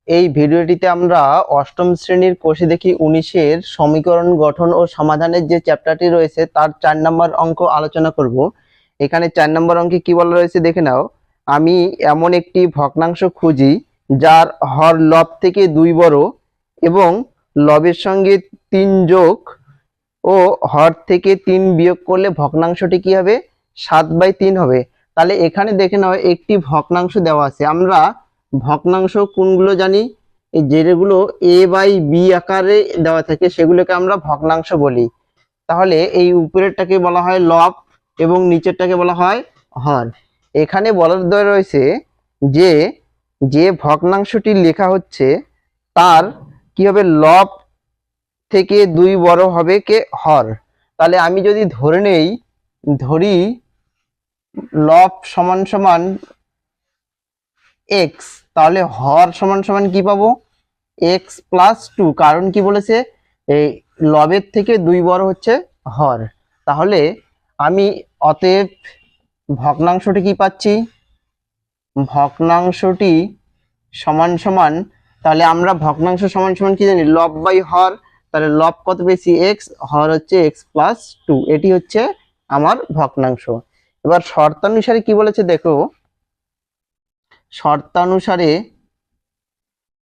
এই ভিডিওটিতে আমরা অষ্টম শ্রেণীর কোষে দেখি 19-এর সমীকরণ গঠন ও সমাধানের যে চ্যাপ্টারটি রয়েছে তার 4 নম্বর অঙ্ক আলোচনা করব। এখানে 4 নম্বর অঙ্কে কি বলা রয়েছে দেখে নাও। আমি এমন একটি ভগ্নাংশ খুঁজি যার হর লব থেকে 2 বড় এবং লবের সঙ্গে 3 যোগ ও হর থেকে 3 বিয়োগ করলে ভগ্নাংশটি কি হবে? 7/3 হবে। তাহলে এখানে দেখে নাও একটি ভগ্নাংশ দেওয়া আছে। আমরা ভগ্নাংশ কোনগুলো জানি? এই যেগুলো a/b আকারে দেওয়া থাকে সেগুলোকে আমরা ভগ্নাংশ বলি। তাহলে এই উপরেরটাকে বলা হয় লব এবং নিচেরটাকে বলা হয় হর। এখানে বলা রয়েছে যে যে ভগ্নাংশটি লেখা হচ্ছে তার কি হবে? লব থেকে 2 বড় হবে কে? হর। তাহলে আমি যদি ধরি লব সমান সমান x, তাহলে হর সমান সমান কি পাবো? x + 2। কারণ কি বলেছে? এই লবের থেকে 2 বড় হচ্ছে হর। তাহলে আমি অতএব ভগ্নাংশটি কি পাচ্ছি? ভগ্নাংশটি সমান সমান, তাহলে আমরা ভগ্নাংশ সমান সমান কি জানি? লব বাই হর। তাহলে লব কত বেশি? x, হর হচ্ছে x + 2। এটি হচ্ছে আমার ভগ্নাংশ। এবার শর্তানুসারে কি বলেছে দেখো। শর্তানুসারে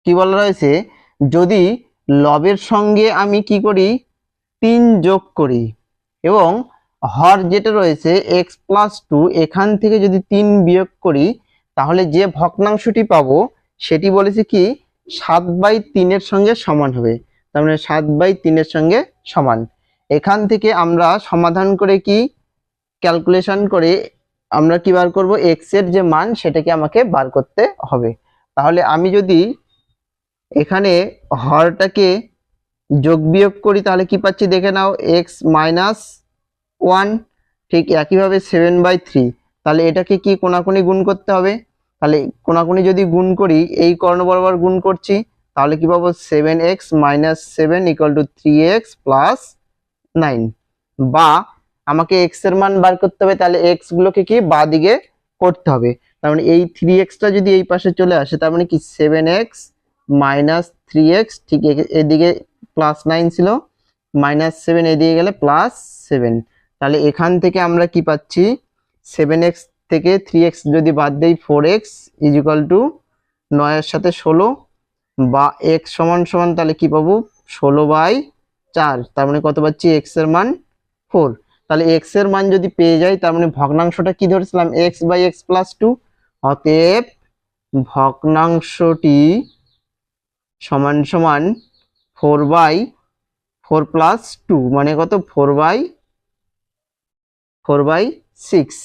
কি বলা রয়েছে? যদি লবের সঙ্গে আমি কি করি? 3 যোগ করি এবং হর যেটা রয়েছে x + 2, এখান থেকে যদি 3 বিয়োগ করি তাহলে যে ভগ্নাংশটি পাবো সেটি বলেছে কি 7/3 এর সঙ্গে সমান হবে। তার মানে 7/3 এর সঙ্গে সমান। এখান থেকে আমরা সমাধান করে কি ক্যালকুলেশন করে আমরা কি বার করব? x এর যে মান সেটাকে আমাকে বার করতে হবে। তাহলে আমি যদি এখানে হরটাকে যোগ বিয়োগ করি তাহলে কি পাচ্ছি দেখে নাও, x - 1। ঠিক একইভাবে 7/3। তাহলে এটাকে কি কোনাকুনি গুণ করতে হবে। তাহলে কোনাকুনি যদি গুণ করি, এই কর্ণ বরাবর গুণ করছি, তাহলে কি পাবো? 7x - 7 = 3x + 9। বা আমাকে x এর মান বার করতে হবে, তাহলে x গুলোকে কি বাঁ দিকে করতে হবে। তার মানে এই 3xটা যদি এই পাশে চলে আসে তার মানে কি 7x - 3x, ঠিক এদিকে +9 ছিল, -7 এদিকে গেলে +7। তাহলে এখান থেকে আমরা কি পাচ্ছি? 7x থেকে 3x যদি বাদ দেই 4x = 9 এর সাথে 16, বা x সমান সমান তাহলে কি পাবো? 16/4। তার মানে কত পাচ্ছি? x এর মান 4। তাহলে x এর মান যদি পেয়ে যাই তার মানে ভগ্নাংশটা কি ধরেছিলাম? x/x + 2। অতএব ভগ্নাংশটি সমান সমান 4/4 + 2 মানে কত? 4/6।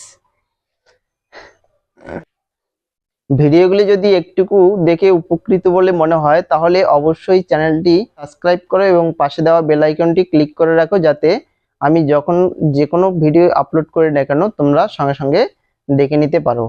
ভিডিওগুলি যদি একটুকু দেখে উপকৃত বলে মনে হয় তাহলে অবশ্যই চ্যানেলটি সাবস্ক্রাইব করো এবং পাশে দেওয়া বেল আইকনটি ক্লিক করে রাখো, যাতে আমি যখন যে কোনো ভিডিও আপলোড করি না কেন তোমরা সঙ্গে সঙ্গে দেখে নিতে পারো।